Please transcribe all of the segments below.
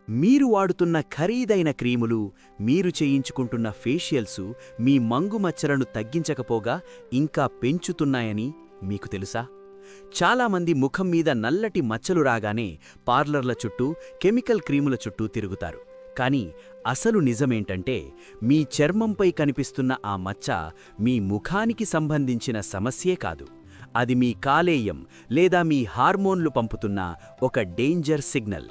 మీరు వాడుతున్న ఖరీదైన క్రీములు, మీరు చేయించుకుంటున్న ఫేషియల్సు మీ మంగు మచ్చలను తగ్గించకపోగా ఇంకా పెంచుతున్నాయని మీకు తెలుసా? చాలామంది ముఖం మీద నల్లటి మచ్చలు రాగానే పార్లర్ల చుట్టూ, కెమికల్ క్రీముల చుట్టూ తిరుగుతారు. కానీ అసలు నిజమేంటంటే, మీ చర్మంపై కనిపిస్తున్న ఆ మచ్చ మీ ముఖానికి సంబంధించిన సమస్యే కాదు. అది మీ కాలేయం లేదా మీ హార్మోన్లు పంపుతున్న ఒక డేంజర్ సిగ్నల్.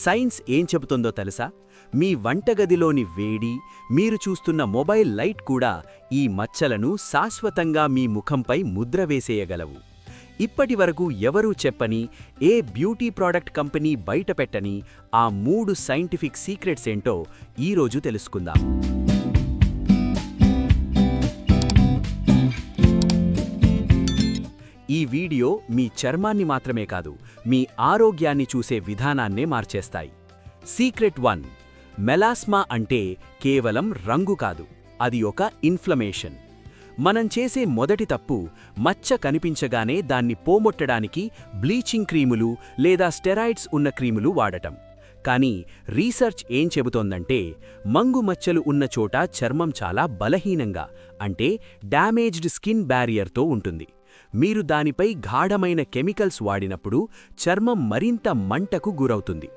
సైన్స్ ఏం చెబుతుందో తెలుసా? మీ వంటగదిలోని వేడి, మీరు చూస్తున్న మొబైల్ లైట్ కూడా ఈ మచ్చలను శాశ్వతంగా మీ ముఖంపై ముద్ర వేసేయగలవు. ఇప్పటివరకు ఎవరూ చెప్పని, ఏ బ్యూటీ ప్రాడక్ట్ కంపెనీ బయటపెట్టని ఆ 3 సైంటిఫిక్ సీక్రెట్స్ ఏంటో ఈరోజు తెలుసుకుందాం. ఈ వీడియో మీ చర్మాన్ని మాత్రమే కాదు, మీ ఆరోగ్యాన్ని చూసే విధానాన్నే మార్చేస్తాయి. సీక్రెట్ 1. మెలాస్మా అంటే కేవలం రంగు కాదు, అది ఒక ఇన్ఫ్లమేషన్. మనం చేసే మొదటి తప్పు, మచ్చ కనిపించగానే దాన్ని పోగొట్టడానికి బ్లీచింగ్ క్రీములు లేదా స్టెరాయిడ్స్ ఉన్న క్రీములు వాడటం. కానీ రీసెర్చ్ ఏం చెబుతోందంటే, మంగు మచ్చలు ఉన్న చోట చర్మం చాలా బలహీనంగా, అంటే డ్యామేజ్డ్ స్కిన్ బ్యారియర్తో ఉంటుంది. మీరు దానిపై గాఢమైన కెమికల్స్ వాడినప్పుడు చర్మం మరింత మంటకు గురవుతుంది.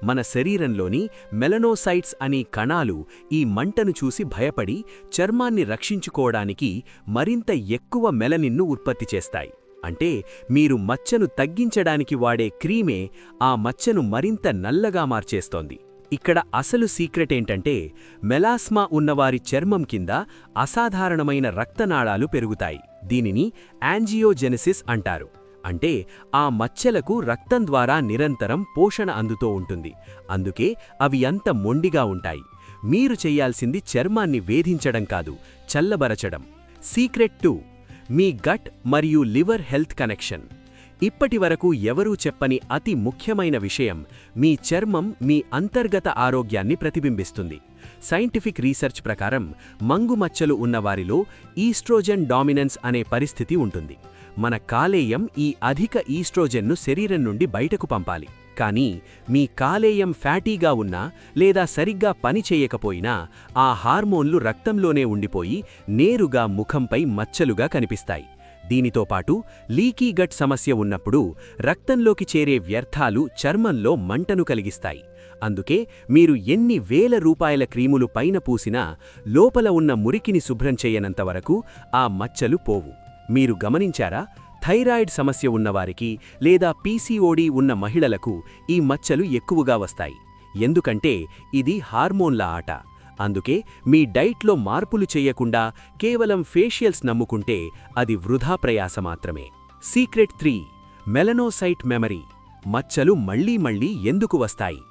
మన శరీరంలోని మెలనోసైట్స్ అనే కణాలు ఈ మంటను చూసి భయపడి చర్మాన్ని రక్షించుకోవడానికి మరింత ఎక్కువ మెలనిన్ను ఉత్పత్తి చేస్తాయి. అంటే మీరు మచ్చను తగ్గించడానికి వాడే క్రీమే ఆ మచ్చను మరింత నల్లగా మార్చేస్తోంది. ఇక్కడ అసలు సీక్రెట్ ఏంటంటే, మెలాస్మా ఉన్నవారి చర్మం కింద అసాధారణమైన రక్తనాళాలు పెరుగుతాయి. దీనిని యాంజియోజెనెసిస్ అంటారు. అంటే ఆ మచ్చలకు రక్తం ద్వారా నిరంతరం పోషణ అందుతూ ఉంటుంది. అందుకే అవి అంత మొండిగా ఉంటాయి. మీరు చెయ్యాల్సింది చర్మాన్ని వేధించడం కాదు, చల్లబరచడం. సీక్రెట్ 2. మీ గట్ మరియు లివర్ హెల్త్ కనెక్షన్. ఇప్పటివరకు ఎవరూ చెప్పని అతి ముఖ్యమైన విషయం, మీ చర్మం మీ అంతర్గత ఆరోగ్యాన్ని ప్రతిబింబిస్తుంది. సైంటిఫిక్ రీసెర్చ్ ప్రకారం మంగు మచ్చలు ఉన్నవారిలో ఈస్ట్రోజెన్ డామినెన్స్ అనే పరిస్థితి ఉంటుంది. మన కాలేయం ఈ అధిక ఈస్ట్రోజెన్ను శరీరం నుండి బయటకు పంపాలి. కానీ మీ కాలేయం ఫ్యాటీగా ఉన్నా లేదా సరిగ్గా పనిచేయకపోయినా ఆ హార్మోన్లు రక్తంలోనే ఉండిపోయి నేరుగా ముఖంపై మచ్చలుగా కనిపిస్తాయి. దీనితో పాటు లీకీ గట్ సమస్య ఉన్నప్పుడు రక్తంలోకి చేరే వ్యర్థాలు చర్మంలో మంటను కలిగిస్తాయి. అందుకే మీరు ఎన్ని వేల రూపాయల క్రీములు పైన పూసినా లోపల ఉన్న మురికిని శుభ్రం చేయనంతవరకు ఆ మచ్చలు పోవు. మీరు గమనించారా? థైరాయిడ్ సమస్య ఉన్నవారికి లేదా పీసీఓడీ ఉన్న మహిళలకు ఈ మచ్చలు ఎక్కువగా వస్తాయి. ఎందుకంటే ఇది హార్మోన్ల ఆట. అందుకే మీ డైట్లో మార్పులు చేయకుండా కేవలం ఫేషియల్స్ నమ్ముకుంటే అది వృధా ప్రయాస మాత్రమే. సీక్రెట్ 3. Melanocyte memory. మచ్చలు మళ్లీ ఎందుకు వస్తాయి?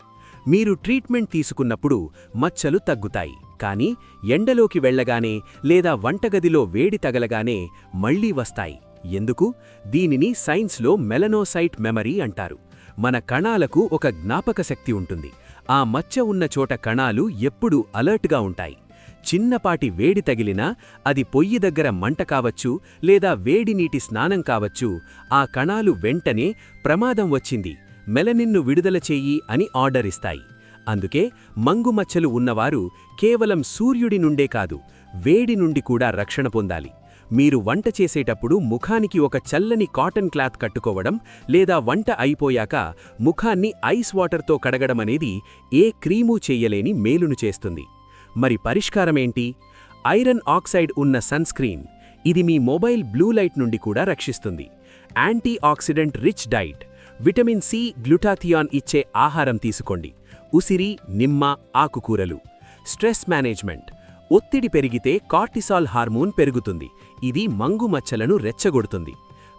మీరు ట్రీట్మెంట్ తీసుకున్నప్పుడు మచ్చలు తగ్గుతాయి. కానీ ఎండలోకి వెళ్లగానే లేదా వంటగదిలో వేడి తగలగానే మళ్లీ వస్తాయి. ఎందుకు? దీనిని సైన్స్లో మెలనోసైట్ మెమరీ అంటారు. మన కణాలకు ఒక జ్ఞాపక శక్తి ఉంటుంది. ఆ మచ్చ ఉన్న చోట కణాలు ఎప్పుడూ అలర్ట్గా ఉంటాయి. చిన్నపాటి వేడి తగిలినా, అది పొయ్యి దగ్గర మంట కావచ్చు లేదా వేడి నీటి స్నానం కావచ్చు, ఆ కణాలు వెంటనే ప్రమాదం వచ్చింది, మెలనిన్ను విడుదల చెయ్యి అని ఆర్డర్ ఇస్తాయి. అందుకే మంగు మచ్చలు ఉన్నవారు కేవలం సూర్యుడి నుండే కాదు, వేడి నుండి కూడా రక్షణ పొందాలి. మీరు వంట చేసేటప్పుడు ముఖానికి ఒక చల్లని కాటన్ క్లాత్ కట్టుకోవడం లేదా వంట అయిపోయాక ముఖాన్ని ఐస్ వాటర్తో కడగడమనేది ఏ క్రీమూ చెయ్యలేని మేలును చేస్తుంది. మరి పరిష్కారమేంటి? ఐరన్ ఆక్సైడ్ ఉన్న సన్స్క్రీన్. ఇది మీ మొబైల్ బ్లూ లైట్ నుండి కూడా రక్షిస్తుంది. Antioxidant rich diet. Vitamin C, glutathione ఇచ్చే ఆహారం తీసుకోండి. ఉసిరి, నిమ్మ, ఆకుకూరలు. Stress management. ఒత్తిడి పెరిగితే కార్టిసాల్ హార్మోన్ పెరుగుతుంది. ఇది మంగు మచ్చలను రెచ్చగొడుతుంది.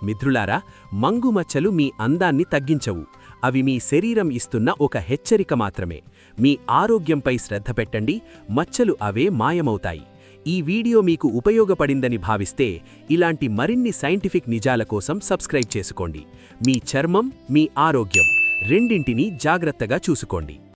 మిత్రులారా, మంగు మచ్చలు మీ అందాన్ని తగ్గించవు. అవి మీ శరీరం ఇస్తున్న ఒక హెచ్చరిక మాత్రమే. మీ ఆరోగ్యంపై శ్రద్ధ పెట్టండి, మచ్చలు అవే మాయమవుతాయి. ఈ వీడియో మీకు ఉపయోగపడిందని భావిస్తే ఇలాంటి మరిన్ని సైంటిఫిక్ నిజాల కోసం సబ్స్క్రైబ్ చేసుకోండి. మీ చర్మం, మీ ఆరోగ్యం రెండింటినీ జాగ్రత్తగా చూసుకోండి.